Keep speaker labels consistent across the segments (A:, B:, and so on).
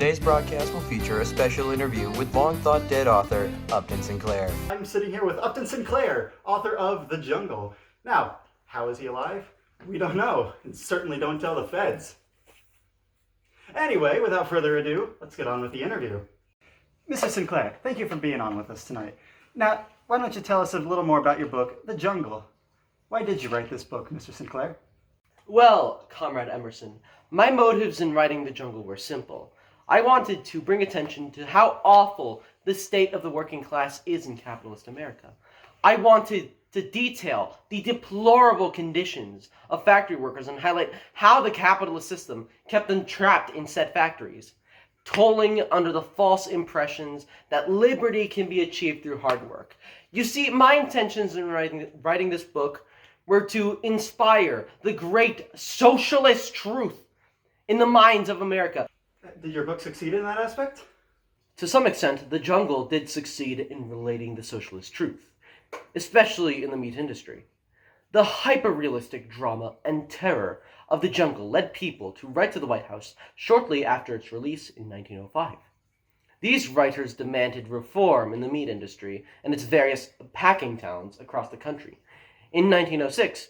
A: Today's broadcast will feature a special interview with long-thought-dead author Upton Sinclair.
B: I'm sitting here with Upton Sinclair, author of The Jungle. Now, how is he alive? We don't know, and certainly don't tell the feds. Anyway, without further ado, let's get on with the interview. Mr. Sinclair, thank you for being on with us tonight. Now, why don't you tell us a little more about your book, The Jungle? Why did you write this book, Mr. Sinclair?
C: Well, Comrade Emerson, my motives in writing The Jungle were simple. I wanted to bring attention to how awful the state of the working class is in capitalist America. I wanted to detail the deplorable conditions of factory workers and highlight how the capitalist system kept them trapped in said factories, tolling under the false impressions that liberty can be achieved through hard work. You see, my intentions in writing this book were to inspire the great socialist truth in the minds of America.
B: Did your book succeed in that aspect?
C: To some extent, The Jungle did succeed in relating the socialist truth, especially in the meat industry. The hyper-realistic drama and terror of The Jungle led people to write to the White House shortly after its release in 1905. These writers demanded reform in the meat industry and its various packing towns across the country. In 1906,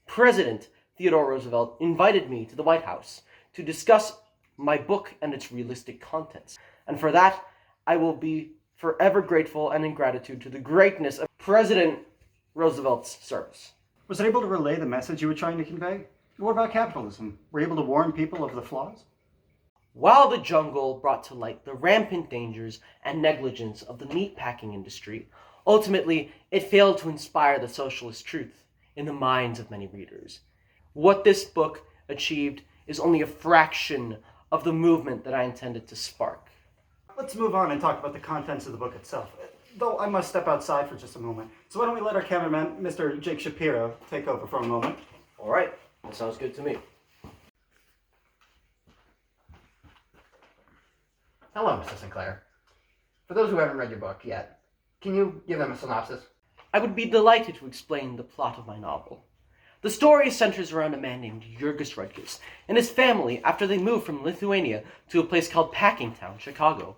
C: President Theodore Roosevelt invited me to the White House to discuss my book and its realistic contents. And for that, I will be forever grateful and in gratitude to the greatness of President Roosevelt's service.
B: Was it able to relay the message you were trying to convey? What about capitalism? Were you able to warn people of the flaws?
C: While The Jungle brought to light the rampant dangers and negligence of the meatpacking industry, ultimately it failed to inspire the socialist truth in the minds of many readers. What this book achieved is only a fraction of the movement that I intended to spark.
B: Let's move on and talk about the contents of the book itself. Though I must step outside for just a moment. So why don't we let our cameraman, Mr. Jake Shapiro, take over for a moment.
C: All right, that sounds good to me.
D: Hello, Mr. Sinclair. For those who haven't read your book yet, can you give them a synopsis?
C: I would be delighted to explain the plot of my novel. The story centers around a man named Jurgis Rudkis and his family after they moved from Lithuania to a place called Packingtown, Chicago.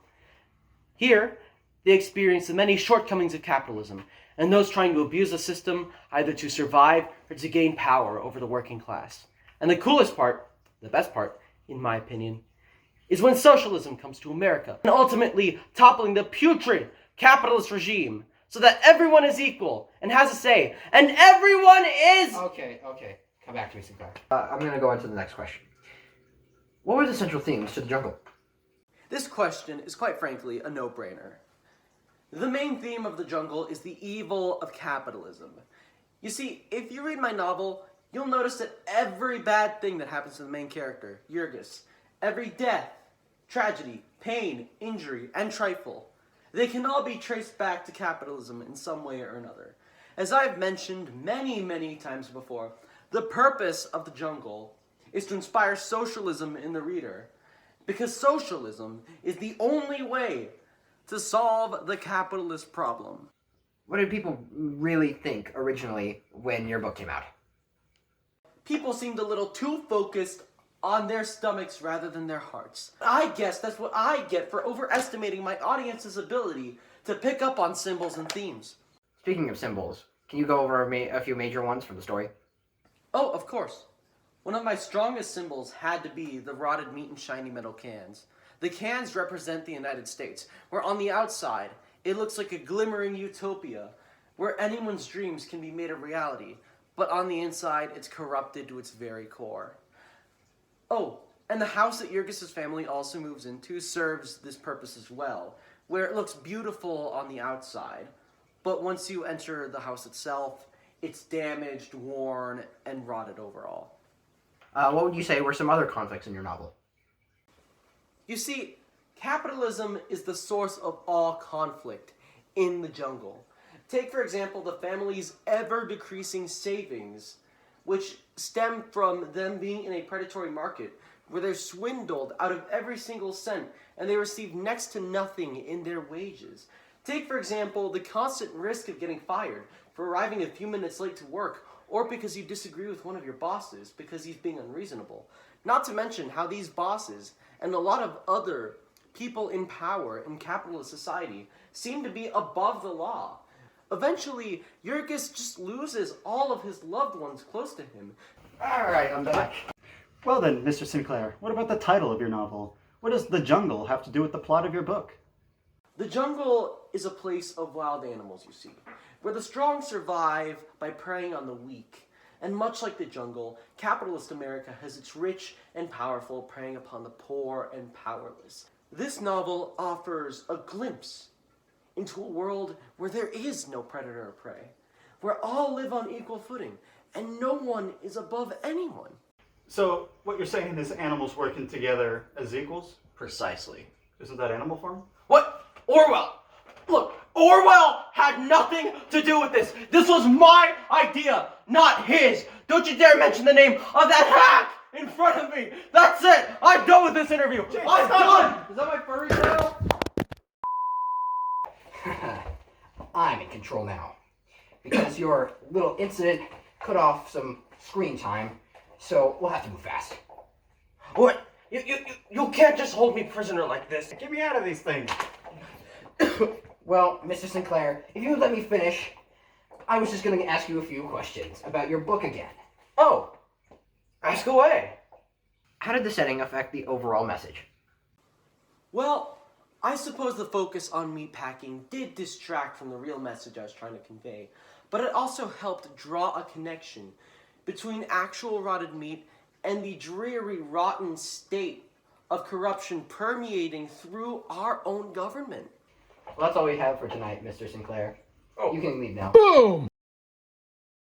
C: Here, they experience the many shortcomings of capitalism and those trying to abuse the system either to survive or to gain power over the working class. And the coolest part, the best part, in my opinion, is when socialism comes to America and ultimately toppling the putrid capitalist regime so that everyone is equal and has a say, and everyone is...
D: Okay. Come back to me, Sinclair. I'm going to go on to the next question. What were the central themes to The Jungle?
C: This question is quite frankly a no-brainer. The main theme of The Jungle is the evil of capitalism. You see, if you read my novel, you'll notice that every bad thing that happens to the main character, Jurgis, every death, tragedy, pain, injury, and trifle, they can all be traced back to capitalism in some way or another. As I've mentioned many times before, the purpose of The Jungle is to inspire socialism in the reader, because socialism is the only way to solve the capitalist problem.
D: What did people really think originally when your book came out?
C: People seemed a little too focused on their stomachs rather than their hearts. I guess that's what I get for overestimating my audience's ability to pick up on symbols and themes.
D: Speaking of symbols, can you go over a few major ones from the story?
C: Oh, of course. One of my strongest symbols had to be the rotted meat and shiny metal cans. The cans represent the United States, where on the outside, it looks like a glimmering utopia, where anyone's dreams can be made a reality, but on the inside, it's corrupted to its very core. Oh, and the house that Jurgis' family also moves into serves this purpose as well, where it looks beautiful on the outside, but once you enter the house itself, it's damaged, worn, and rotted overall.
D: What would you say were some other conflicts in your novel?
C: You see, capitalism is the source of all conflict in The Jungle. Take, for example, the family's ever-decreasing savings, which stem from them being in a predatory market where they're swindled out of every single cent and they receive next to nothing in their wages. Take, for example, the constant risk of getting fired for arriving a few minutes late to work or because you disagree with one of your bosses because he's being unreasonable. Not to mention how these bosses and a lot of other people in power in capitalist society seem to be above the law. Eventually, Yurgis just loses all of his loved ones close to him.
D: Alright, I'm back.
B: Well then, Mr. Sinclair, what about the title of your novel? What does the jungle have to do with the plot of your book?
C: The jungle is a place of wild animals, you see, where the strong survive by preying on the weak. And much like the jungle, capitalist America has its rich and powerful preying upon the poor and powerless. This novel offers a glimpse into a world where there is no predator or prey, where all live on equal footing, and no one is above anyone.
B: So, what you're saying is animals working together as equals?
E: Precisely.
B: Isn't that animal farm?
E: What? Orwell! Look, Orwell had nothing to do with this. This was my idea, not his. Don't you dare mention the name of that hack in front of me. That's it. I'm done with this interview. I'm done.
D: Is that my furry tail? I'm in control now. Because your little incident cut off some screen time, so we'll have to move fast.
E: What? You can't just hold me prisoner like this.
B: Get me out of these things!
D: Well, Mr. Sinclair, if you would let me finish, I was just going to ask you a few questions about your book again.
E: Oh, ask away.
D: How did the setting affect the overall message?
C: Well, I suppose the focus on meatpacking did distract from the real message I was trying to convey, but it also helped draw a connection between actual rotted meat and the dreary, rotten state of corruption permeating through our own government.
D: Well, that's all we have for tonight, Mr. Sinclair.
E: Oh.
D: You can leave now.
F: Boom!